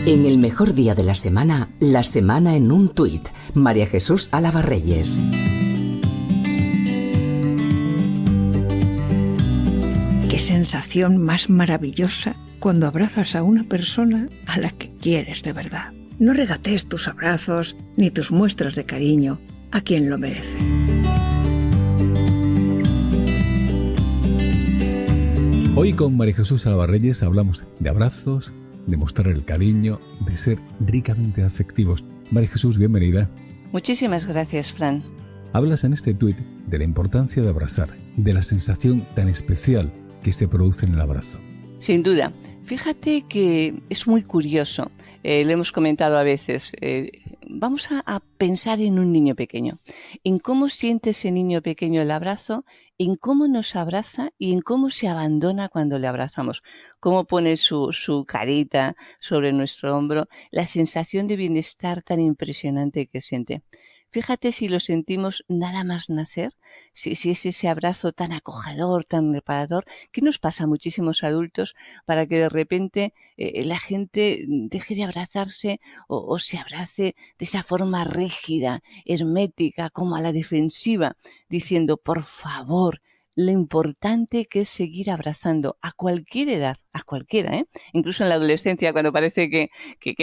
En el mejor día de la semana en un tuit. María Jesús Alavarreyes. Qué sensación más maravillosa cuando abrazas a una persona a la que quieres de verdad. No regatees tus abrazos ni tus muestras de cariño a quien lo merece. Hoy con María Jesús Alavarreyes hablamos de abrazos, de mostrar el cariño, de ser ricamente afectivos. María Jesús, bienvenida. Muchísimas gracias, Fran. Hablas en este tuit de la importancia de abrazar, de la sensación tan especial que se produce en el abrazo. Sin duda. Fíjate que es muy curioso, lo hemos comentado a veces, vamos a pensar en un niño pequeño, en cómo siente ese niño pequeño el abrazo, en cómo nos abraza y en cómo se abandona cuando le abrazamos, cómo pone su carita sobre nuestro hombro, la sensación de bienestar tan impresionante que siente. Fíjate si lo sentimos nada más nacer, si es ese abrazo tan acogedor, tan reparador, que nos pasa a muchísimos adultos para que de repente la gente deje de abrazarse o se abrace de esa forma rígida, hermética, como a la defensiva, diciendo, por favor, lo importante que es seguir abrazando a cualquier edad, a cualquiera, incluso en la adolescencia, cuando parece que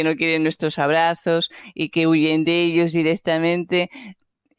no quieren nuestros abrazos y que huyen de ellos directamente.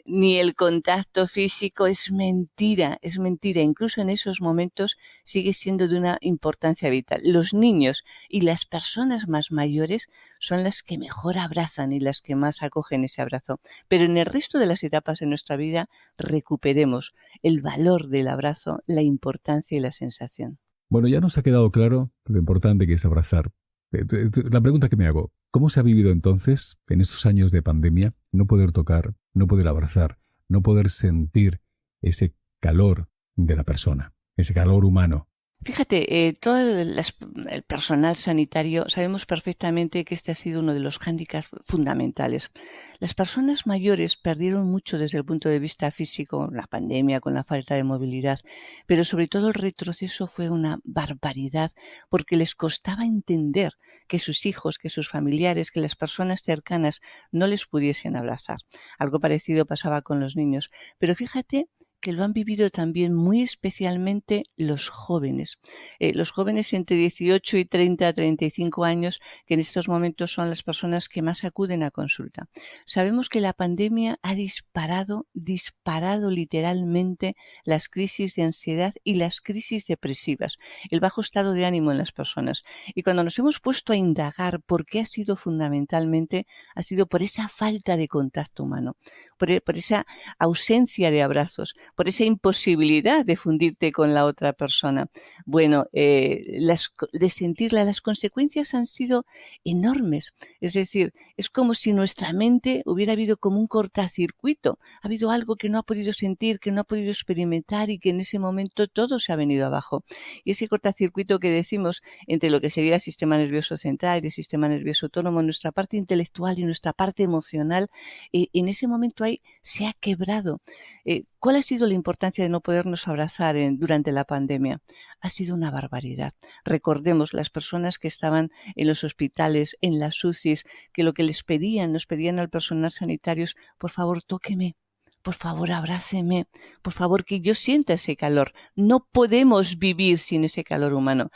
Ni el contacto físico es mentira. Incluso en esos momentos sigue siendo de una importancia vital. Los niños y las personas más mayores son las que mejor abrazan y las que más acogen ese abrazo. Pero en el resto de las etapas de nuestra vida recuperemos el valor del abrazo, la importancia y la sensación. Bueno, ya nos ha quedado claro lo importante que es abrazar. La pregunta que me hago, ¿cómo se ha vivido entonces, en estos años de pandemia, no poder tocar, no poder abrazar, no poder sentir ese calor de la persona, ese calor humano? Fíjate, todo el personal sanitario sabemos perfectamente que este ha sido uno de los hándicaps fundamentales. Las personas mayores perdieron mucho desde el punto de vista físico con la pandemia, con la falta de movilidad, pero sobre todo el retroceso fue una barbaridad porque les costaba entender que sus hijos, que sus familiares, que las personas cercanas no les pudiesen abrazar. Algo parecido pasaba con los niños, pero fíjate que lo han vivido también muy especialmente los jóvenes. Los jóvenes entre 18 y 35 años, que en estos momentos son las personas que más acuden a consulta. Sabemos que la pandemia ha disparado literalmente las crisis de ansiedad y las crisis depresivas, el bajo estado de ánimo en las personas. Y cuando nos hemos puesto a indagar por qué ha sido fundamentalmente, ha sido por esa falta de contacto humano, por esa ausencia de abrazos, por esa imposibilidad de fundirte con la otra persona. Bueno, de sentirla, las consecuencias han sido enormes. Es decir, es como si nuestra mente hubiera habido como un cortacircuito. Ha habido algo que no ha podido sentir, que no ha podido experimentar y que en ese momento todo se ha venido abajo. Y ese cortacircuito que decimos entre lo que sería el sistema nervioso central y el sistema nervioso autónomo, nuestra parte intelectual y nuestra parte emocional, en ese momento ahí se ha quebrado. ¿Cuál ha sido la importancia de no podernos abrazar durante la pandemia? Ha sido una barbaridad. Recordemos las personas que estaban en los hospitales, en las UCIs, que lo que nos pedían al personal sanitario es, por favor, tóqueme. Por favor, abráceme, por favor, que yo sienta ese calor. No podemos vivir sin ese calor humano.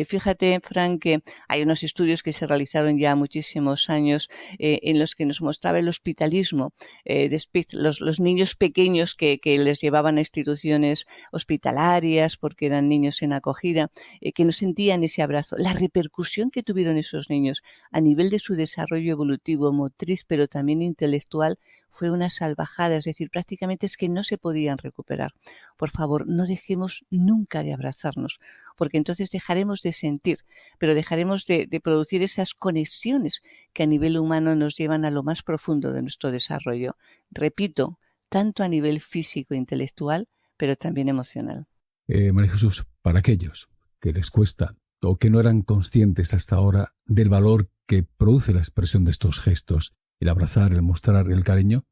Fíjate, Fran, que hay unos estudios que se realizaron ya muchísimos años en los que nos mostraba el hospitalismo, los niños pequeños que les llevaban a instituciones hospitalarias porque eran niños en acogida, que no sentían ese abrazo. La repercusión que tuvieron esos niños a nivel de su desarrollo evolutivo, motriz, pero también intelectual, fue una salvajada, es decir, prácticamente es que no se podían recuperar. Por favor, no dejemos nunca de abrazarnos, porque entonces dejaremos de sentir, pero dejaremos de producir esas conexiones que a nivel humano nos llevan a lo más profundo de nuestro desarrollo. Repito, tanto a nivel físico e intelectual, pero también emocional. María Jesús, para aquellos que les cuesta o que no eran conscientes hasta ahora del valor que produce la expresión de estos gestos, el abrazar, el mostrar el cariño,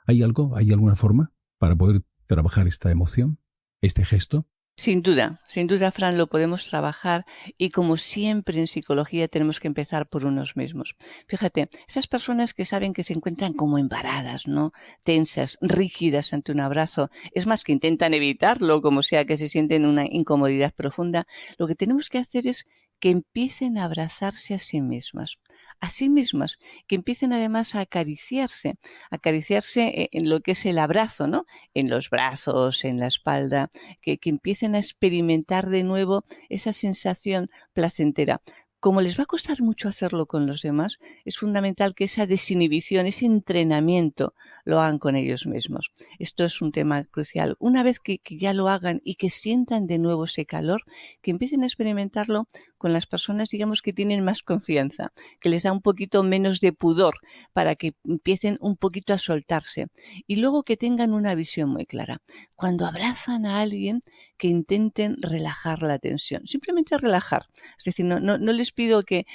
¿hay alguna forma para poder trabajar esta emoción, este gesto? Sin duda, Fran, lo podemos trabajar y como siempre en psicología tenemos que empezar por unos mismos. Fíjate, esas personas que saben que se encuentran como embaradas, ¿no? Tensas, rígidas ante un abrazo, es más que intentan evitarlo, como sea que se sienten una incomodidad profunda, lo que tenemos que hacer es que empiecen a abrazarse a sí mismas, que empiecen además a acariciarse en lo que es el abrazo, ¿no? En los brazos, en la espalda, que empiecen a experimentar de nuevo esa sensación placentera. Como les va a costar mucho hacerlo con los demás, es fundamental que esa desinhibición, ese entrenamiento, lo hagan con ellos mismos. Esto es un tema crucial. Una vez que ya lo hagan y que sientan de nuevo ese calor, que empiecen a experimentarlo con las personas, digamos, que tienen más confianza, que les da un poquito menos de pudor para que empiecen un poquito a soltarse. Y luego que tengan una visión muy clara. Cuando abrazan a alguien, que intenten relajar la tensión. Simplemente relajar. Es decir, no les pido que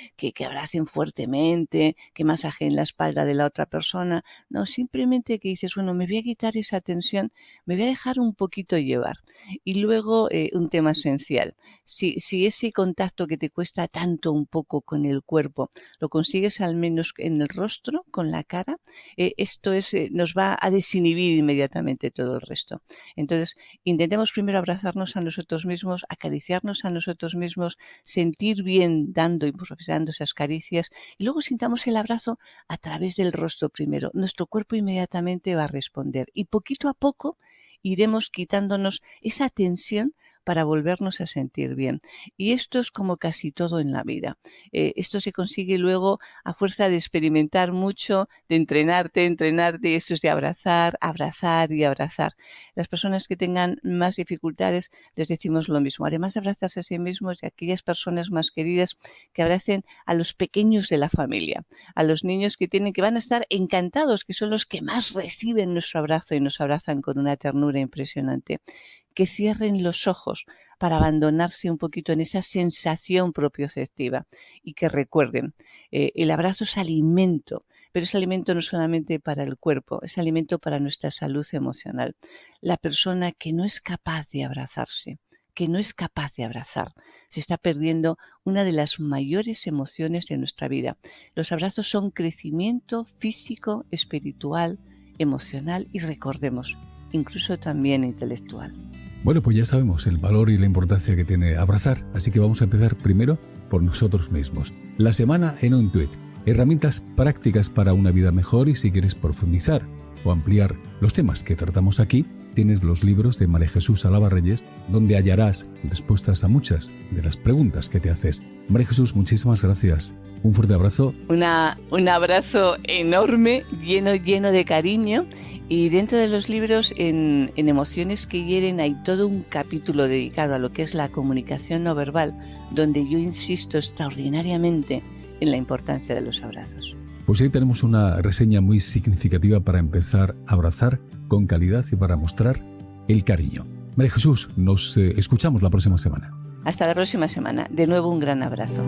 abracen fuertemente, que masajeen la espalda de la otra persona. No, simplemente que dices, bueno, me voy a quitar esa tensión, me voy a dejar un poquito llevar. Y luego un tema esencial. Si ese contacto que te cuesta tanto un poco con el cuerpo, lo consigues al menos en el rostro, con la cara, esto nos va a desinhibir inmediatamente todo el resto. Entonces, intentemos primero abrazarnos a nosotros mismos, acariciarnos a nosotros mismos, sentir bien dando y profesando esas caricias y luego sintamos el abrazo a través del rostro primero. Nuestro cuerpo inmediatamente va a responder y poquito a poco iremos quitándonos esa tensión para volvernos a sentir bien. Y esto es como casi todo en la vida. Esto se consigue luego a fuerza de experimentar mucho, de entrenarte, y esto es de abrazar y abrazar. Las personas que tengan más dificultades les decimos lo mismo. Además de abrazarse a sí mismos y a aquellas personas más queridas, que abracen a los pequeños de la familia, a los niños que van a estar encantados, que son los que más reciben nuestro abrazo y nos abrazan con una ternura impresionante. Que cierren los ojos para abandonarse un poquito en esa sensación propioceptiva y que recuerden, el abrazo es alimento, pero es alimento no solamente para el cuerpo, es alimento para nuestra salud emocional. La persona que no es capaz de abrazarse, que no es capaz de abrazar, se está perdiendo una de las mayores emociones de nuestra vida. Los abrazos son crecimiento físico, espiritual, emocional y recordemos, incluso también intelectual. Bueno, pues ya sabemos el valor y la importancia que tiene abrazar, así que vamos a empezar primero por nosotros mismos. La semana en un tuit. Herramientas prácticas para una vida mejor y si quieres profundizar o ampliar los temas que tratamos aquí, tienes los libros de María Jesús Alavarreyes, donde hallarás respuestas a muchas de las preguntas que te haces. María Jesús, muchísimas gracias. Un fuerte abrazo. Un abrazo enorme, lleno de cariño. Y dentro de los libros, en Emociones que hieren, hay todo un capítulo dedicado a lo que es la comunicación no verbal, donde yo insisto extraordinariamente en la importancia de los abrazos. Pues ahí tenemos una reseña muy significativa para empezar a abrazar con calidad y para mostrar el cariño. María Jesús, nos escuchamos la próxima semana. Hasta la próxima semana. De nuevo un gran abrazo.